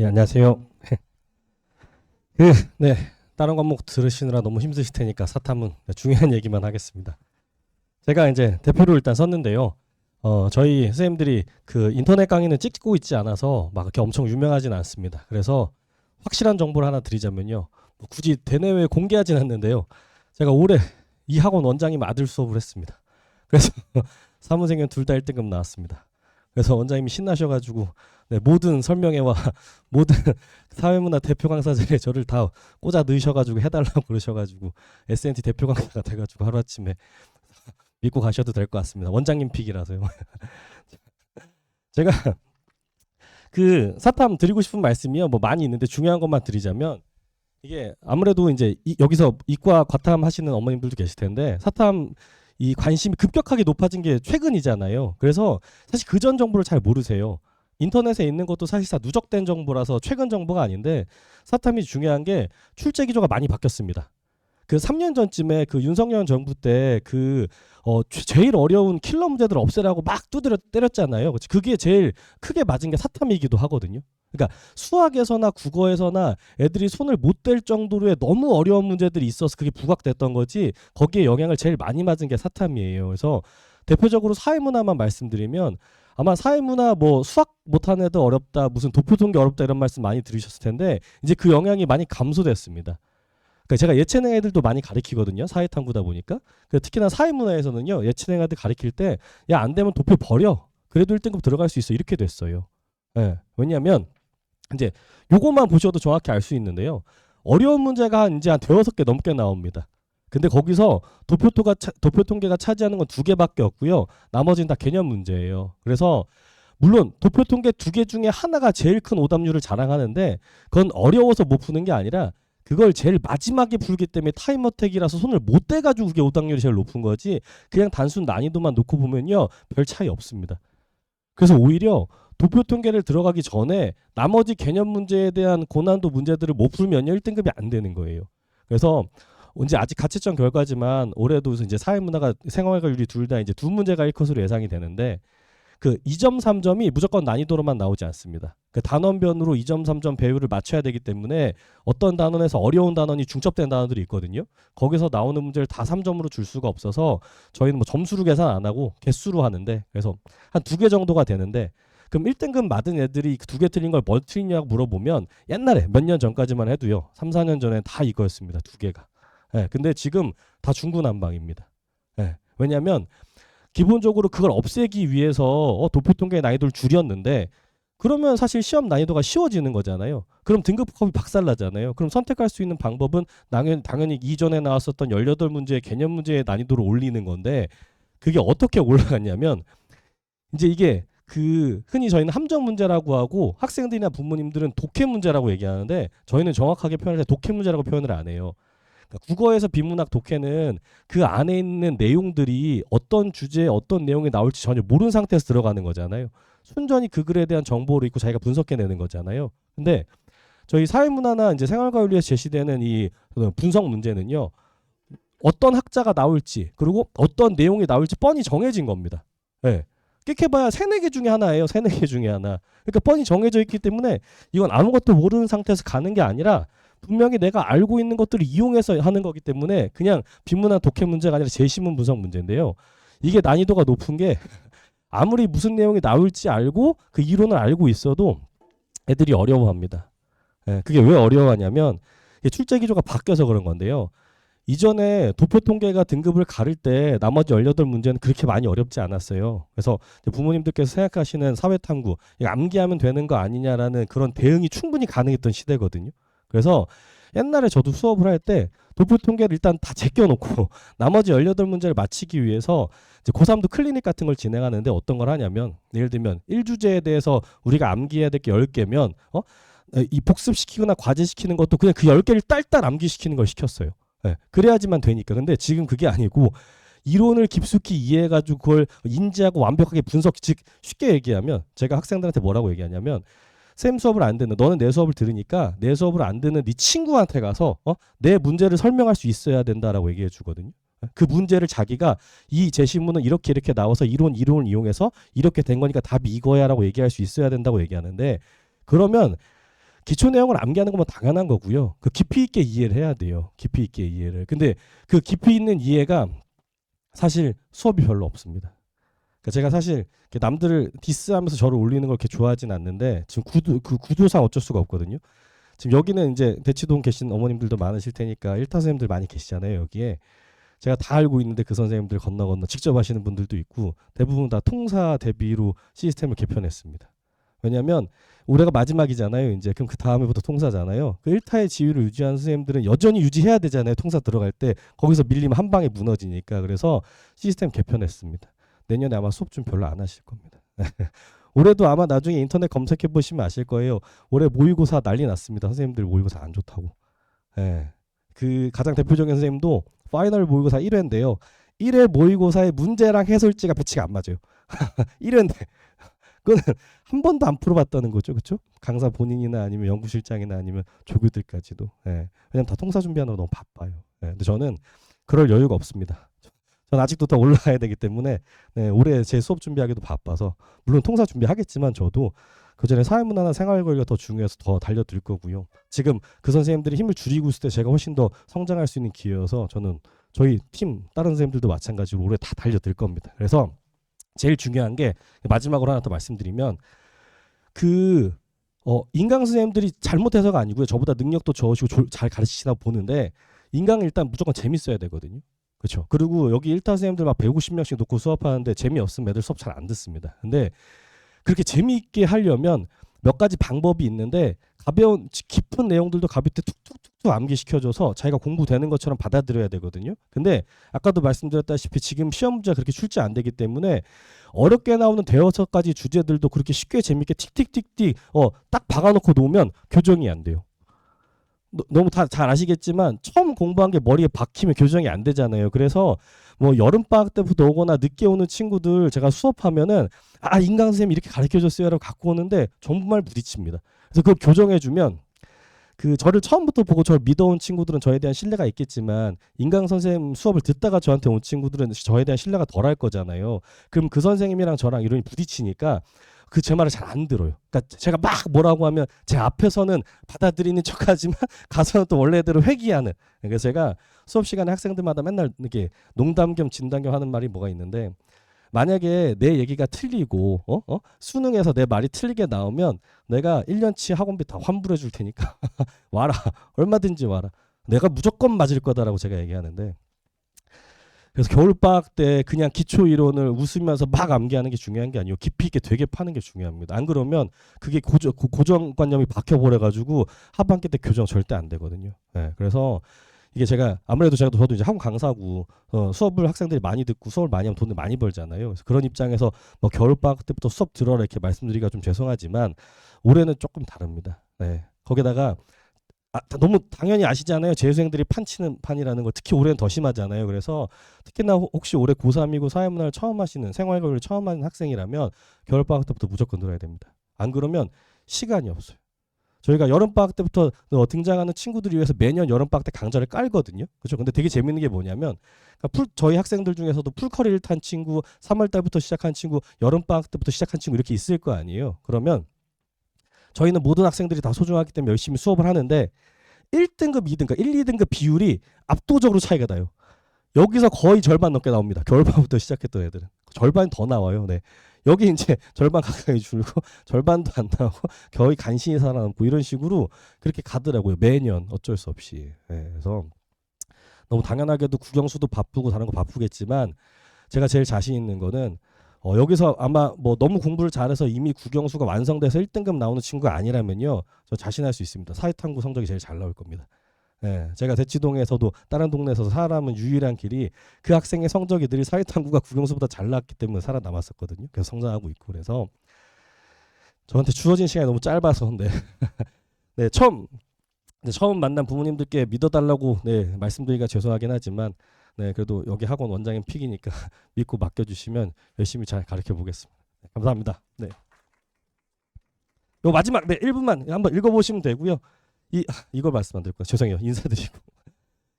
예, 안녕하세요. 네, 다른 과목 들으시느라 너무 힘드실 테니까 사탐은 중요한 얘기만 하겠습니다. 제가 이제 대표로 일단 썼는데요. 저희 선생님들이 그 인터넷 강의는 찍고 있지 않아서 막 이렇게 엄청 유명하진 않습니다. 그래서 확실한 정보를 하나 드리자면요. 뭐 굳이 대내외에 공개하진 않는데요. 제가 올해 이 학원 원장님 아들 수업을 했습니다. 그래서 사무생은 둘 다 1등급 나왔습니다. 그래서 원장님이 신나셔가지고 네, 모든 설명회와 모든 사회문화 대표 강사들에 저를 다 꽂아 넣으셔가지고 해달라고 그러셔가지고 S&T 대표 강사가 돼가지고 하루아침에 믿고 가셔도 될 것 같습니다. 원장님 픽이라서요. 제가 그 사탐 드리고 싶은 말씀이요. 뭐 많이 있는데 중요한 것만 드리자면 이게 아무래도 이제 여기서 이과 과탐 하시는 어머님들도 계실 텐데 사탐 이 관심이 급격하게 높아진 게 최근이잖아요. 그래서 사실 그전 정보를 잘 모르세요. 인터넷에 있는 것도 사실상 누적된 정보라서 최근 정보가 아닌데 사탐이 중요한 게 출제 기조가 많이 바뀌었습니다. 그 3년 전쯤에 그 윤석열 정부 때 그 제일 어려운 킬러 문제들 없애라고 막 두드려 때렸잖아요. 그게 제일 크게 맞은 게 사탐이기도 하거든요. 그러니까 수학에서나 국어에서나 애들이 손을 못 댈 정도로의 너무 어려운 문제들이 있어서 그게 부각됐던 거지 거기에 영향을 제일 많이 맞은 게 사탐이에요. 그래서 대표적으로 사회문화만 말씀드리면 아마 사회문화 뭐 수학 못하는 애들 어렵다 무슨 도표통계 어렵다 이런 말씀 많이 들으셨을 텐데 이제 그 영향이 많이 감소됐습니다. 그러니까 제가 예체능 애들도 많이 가르치거든요. 사회탐구다 보니까. 특히나 사회문화에서는요. 예체능 애들 가르칠 때 야 안 되면 도표 버려. 그래도 1등급 들어갈 수 있어. 이렇게 됐어요. 예. 왜냐하면 이제 요것만 보셔도 정확히 알 수 있는데요. 어려운 문제가 이제 한 대여섯 개 넘게 나옵니다. 근데 거기서 도표 통계가 차지하는 건 2개밖에 없고요. 나머지는 다 개념 문제예요. 그래서 물론 도표 통계 2개 중에 하나가 제일 큰 오답률을 자랑하는데 그건 어려워서 못 푸는 게 아니라 그걸 제일 마지막에 풀기 때문에 타임어택이라서 손을 못 대가지고 그게 오답률이 제일 높은 거지 그냥 단순 난이도만 놓고 보면요 별 차이 없습니다. 그래서 오히려 도표 통계를 들어가기 전에 나머지 개념 문제에 대한 고난도 문제들을 못 풀면 1등급이 안 되는 거예요. 그래서 이제 아직 가채점 결과지만 올해도 이제 사회문화가 생활과윤리 둘 다 이제 2문제가 1컷으로 예상이 되는데 그 2점 3점이 무조건 난이도로만 나오지 않습니다. 그 단원별로 2점 3점 배율을 맞춰야 되기 때문에 어떤 단원에서 어려운 단원이 중첩된 단원들이 있거든요. 거기서 나오는 문제를 다 3점으로 줄 수가 없어서 저희는 뭐 점수로 계산 안 하고 개수로 하는데 그래서 한 2개 정도가 되는데 그럼 1등급 맞은 애들이 2개 틀린 걸 뭘 틀리냐고 물어보면 옛날에 몇 년 전까지만 해도요. 3, 4년 전에 다 이거였습니다. 2개가. 예, 근데 지금 다 중구난방입니다. 예, 왜냐하면 기본적으로 그걸 없애기 위해서 도표 통계의 난이도를 줄였는데 그러면 사실 시험 난이도가 쉬워지는 거잖아요. 그럼 등급컵이 박살나잖아요. 그럼 선택할 수 있는 방법은 당연히 이전에 나왔었던 18문제의 개념 문제의 난이도를 올리는 건데 그게 어떻게 올라갔냐면 이제 이게 그 흔히 저희는 함정 문제라고 하고 학생들이나 부모님들은 독해 문제라고 얘기하는데 저희는 정확하게 표현할 때 독해 문제라고 표현을 안 해요. 그러니까 국어에서 비문학 독해는 그 안에 있는 내용들이 어떤 주제에 어떤 내용이 나올지 전혀 모르는 상태에서 들어가는 거잖아요. 순전히 그 글에 대한 정보를 읽고 자기가 분석해내는 거잖아요. 근데 저희 사회문화나 이제 생활과윤리에서 제시되는 이 분석 문제는요. 어떤 학자가 나올지 그리고 어떤 내용이 나올지 뻔히 정해진 겁니다. 네. 끽해봐야 3, 4개 중에 하나예요. 3, 4개 중에 하나. 그러니까 뻔히 정해져 있기 때문에 이건 아무것도 모르는 상태에서 가는 게 아니라 분명히 내가 알고 있는 것들을 이용해서 하는 거기 때문에 그냥 비문학 독해 문제가 아니라 제시문 분석 문제인데요. 이게 난이도가 높은 게 아무리 무슨 내용이 나올지 알고 그 이론을 알고 있어도 애들이 어려워합니다. 예, 그게 왜 어려워하냐면 출제 기조가 바뀌어서 그런 건데요. 이전에 도표 통계가 등급을 가를 때 나머지 18문제는 그렇게 많이 어렵지 않았어요. 그래서 부모님들께서 생각하시는 사회탐구, 암기하면 되는 거 아니냐라는 그런 대응이 충분히 가능했던 시대거든요. 그래서 옛날에 저도 수업을 할 때 도표 통계를 일단 다 제껴놓고 나머지 18문제를 맞히기 위해서 이제 고3도 클리닉 같은 걸 진행하는데 어떤 걸 하냐면 예를 들면 1주제에 대해서 우리가 암기해야 될 게 10개면 이 복습시키거나 과제시키는 것도 그냥 그 10개를 딸딸 암기시키는 걸 시켰어요. 네, 그래야지만 되니까. 근데 지금 그게 아니고 이론을 깊숙이 이해해가지고 그걸 인지하고 완벽하게 분석, 즉 쉽게 얘기하면 제가 학생들한테 뭐라고 얘기하냐면 쌤 수업을 안 듣는 너는 내 수업을 들으니까 내 수업을 안 듣는 네 친구한테 가서 내 문제를 설명할 수 있어야 된다라고 얘기해 주거든요. 그 문제를 자기가 이 제시문은 이렇게 나와서 이론을 이용해서 이렇게 된 거니까 답이 이거야라고 얘기할 수 있어야 된다고 얘기하는데 그러면 기초 내용을 암기하는 건 당연한 거고요. 그 깊이 있게 이해를 해야 돼요. 깊이 있게 이해를. 근데 그 깊이 있는 이해가 사실 수업이 별로 없습니다. 그러니까 제가 사실 남들을 디스하면서 저를 올리는 걸 그렇게 좋아하진 않는데 지금 그 구도상 어쩔 수가 없거든요. 지금 여기는 이제 대치동 계신 어머님들도 많으실 테니까 일타 선생님들 많이 계시잖아요. 여기에 제가 다 알고 있는데 그 선생님들 건너 직접 하시는 분들도 있고 대부분 다 통사 대비로 시스템을 개편했습니다. 왜냐하면 올해가 마지막이잖아요. 이제 그럼 그 다음에부터 통사잖아요. 그 1타의 지위를 유지하는 선생님들은 여전히 유지해야 되잖아요. 통사 들어갈 때 거기서 밀리면 한 방에 무너지니까. 그래서 시스템 개편했습니다. 내년에 아마 수업 좀 별로 안 하실 겁니다. 올해도 아마 나중에 인터넷 검색해 보시면 아실 거예요. 올해 모의고사 난리 났습니다. 선생님들 모의고사 안 좋다고. 예. 그 가장 대표적인 선생님도 파이널 모의고사 1회인데요. 1회 모의고사의 문제랑 해설지가 배치가 안 맞아요. 1회인데 그거는 한 번도 안 풀어봤다는 거죠, 그렇죠? 강사 본인이나 아니면 연구실장이나 아니면 조교들까지도. 예. 왜냐면 다 통사 준비하느라 너무 바빠요. 예. 근데 저는 그럴 여유가 없습니다. 전 아직도 더 올라가야 되기 때문에 네, 올해 제 수업 준비하기도 바빠서 물론 통사 준비하겠지만 저도 그 전에 사회문화나 생활권리가 더 중요해서 더 달려들 거고요. 지금 그 선생님들이 힘을 줄이고 있을 때 제가 훨씬 더 성장할 수 있는 기회여서 저는 저희 팀 다른 선생님들도 마찬가지로 올해 다 달려들 겁니다. 그래서 제일 중요한 게 마지막으로 하나 더 말씀드리면 그 인강 선생님들이 잘못해서가 아니고요. 저보다 능력도 좋으시고 잘 가르치시나 보는데 인강은 일단 무조건 재밌어야 되거든요. 그렇죠. 그리고 여기 1타 선생님들 막 150명씩 놓고 수업하는데 재미없으면 애들 수업 잘 안 듣습니다. 근데 그렇게 재미있게 하려면 몇 가지 방법이 있는데 가벼운 깊은 내용들도 가볍게 툭툭툭툭 암기시켜줘서 자기가 공부되는 것처럼 받아들여야 되거든요. 근데 아까도 말씀드렸다시피 지금 시험 문제가 그렇게 출제 안 되기 때문에 어렵게 나오는 대여섯 가지 주제들도 그렇게 쉽게 재미있게 틱틱틱틱 딱 박아놓고 놓으면 교정이 안 돼요. 너무 다 잘 아시겠지만 처음 공부한 게 머리에 박히면 교정이 안 되잖아요. 그래서 뭐 여름방학 때부터 오거나 늦게 오는 친구들 제가 수업하면은 인강 선생님이 이렇게 가르쳐줬어요라고 갖고 오는데 정말 부딪힙니다. 그래서 그걸 교정해주면 그 저를 처음부터 보고 저를 믿어온 친구들은 저에 대한 신뢰가 있겠지만 인강 선생님 수업을 듣다가 저한테 온 친구들은 저에 대한 신뢰가 덜할 거잖아요. 그럼 그 선생님이랑 저랑 이론이 부딪히니까 그 제 말을 잘 안 들어요. 그러니까 제가 막 뭐라고 하면 제 앞에서는 받아들이는 척하지만 가서는 또 원래대로 회귀하는. 그래서 제가 수업 시간에 학생들마다 맨날 이렇게 농담 겸 진담 겸 하는 말이 뭐가 있는데 만약에 내 얘기가 틀리고 수능에서 내 말이 틀리게 나오면 내가 1년치 학원비 다 환불해 줄 테니까 와라. 얼마든지 와라. 내가 무조건 맞을 거다라고 제가 얘기하는데 그래서 겨울방학 때 그냥 기초 이론을 웃으면서 막 암기하는 게 중요한 게 아니고 깊이 있게 되게 파는 게 중요합니다. 안 그러면 그게 고정관념이 박혀버려가지고 하반기 때 교정 절대 안 되거든요. 네, 그래서 이게 제가 아무래도 저도 이제 학원 강사고 수업을 학생들이 많이 듣고 수업을 많이 하면 돈을 많이 벌잖아요. 그래서 그런 입장에서 뭐 겨울방학 때부터 수업 들어라 이렇게 말씀드리기가 좀 죄송하지만 올해는 조금 다릅니다. 네, 거기다가 너무 당연히 아시잖아요. 재수생들이 판치는 판이라는 거 특히 올해는 더 심하잖아요. 그래서 특히나 혹시 올해 고3이고 사회문화를 처음 하시는 생활과를 처음 하는 학생이라면 겨울방학 때부터 무조건 들어야 됩니다. 안 그러면 시간이 없어요. 저희가 여름방학 때부터 등장하는 친구들을 위해서 매년 여름방학 때 강좌를 깔거든요. 그렇죠? 근데 되게 재밌는 게 뭐냐면 그러니까 저희 학생들 중에서도 풀커리를 탄 친구, 3월 달부터 시작한 친구, 여름방학 때부터 시작한 친구 이렇게 있을 거 아니에요. 그러면 저희는 모든 학생들이 다 소중하기 때문에 열심히 수업을 하는데 1등급, 2등급, 1, 2등급 비율이 압도적으로 차이가 나요. 여기서 거의 절반 넘게 나옵니다. 겨울방학부터 시작했던 애들은. 절반이 더 나와요. 네. 여기 이제 절반 가까이 줄고 절반도 안 나오고 거의 간신히 살아남고 이런 식으로 그렇게 가더라고요. 매년 어쩔 수 없이. 네. 그래서 너무 당연하게도 국영수도 바쁘고 다른 거 바쁘겠지만 제가 제일 자신 있는 거는 여기서 아마 뭐 너무 공부를 잘해서 이미 국영수가 완성돼서 1등급 나오는 친구가 아니라면요. 저 자신할 수 있습니다. 사회탐구 성적이 제일 잘 나올 겁니다. 예, 제가 대치동에서도 다른 동네에서 살아남은 유일한 길이 그 학생의 성적이 늘 사회탐구가 국영수보다 잘 나왔기 때문에 살아남았었거든요. 그래서 성장하고 있고 그래서 저한테 주어진 시간이 너무 짧아서 네, 처음 만난 부모님들께 믿어달라고 말씀드리기가 죄송하긴 하지만 네, 그래도 여기 학원 원장님 픽이니까 믿고 맡겨주시면 열심히 잘 가르쳐 보겠습니다. 네, 감사합니다. 네. 요 마지막 1분만 한번 읽어보시면 되고요. 이걸 말씀 안 드릴 거예요. 죄송해요. 인사드리고.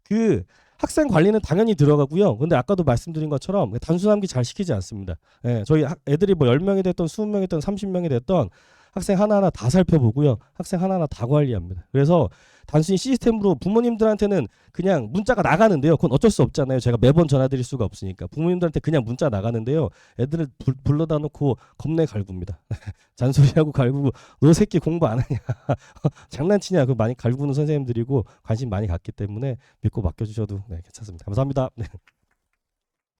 그 학생 관리는 당연히 들어가고요. 근데 아까도 말씀드린 것처럼 단순 암기 잘 시키지 않습니다. 네, 저희 애들이 뭐 10명이 됐던 20명이 됐던 30명이 됐던 학생 하나하나 다 살펴보고요. 학생 하나하나 다 관리합니다. 그래서 단순히 시스템으로 부모님들한테는 그냥 문자가 나가는데요. 그건 어쩔 수 없잖아요. 제가 매번 전화드릴 수가 없으니까. 부모님들한테 그냥 문자 나가는데요. 애들을 불러다 놓고 겁내 갈굽니다. 잔소리하고 갈구고 너 새끼 공부 안 하냐. 장난치냐. 그 많이 갈구는 선생님들이고 관심 많이 갖기 때문에 믿고 맡겨주셔도 네, 괜찮습니다. 감사합니다. 네.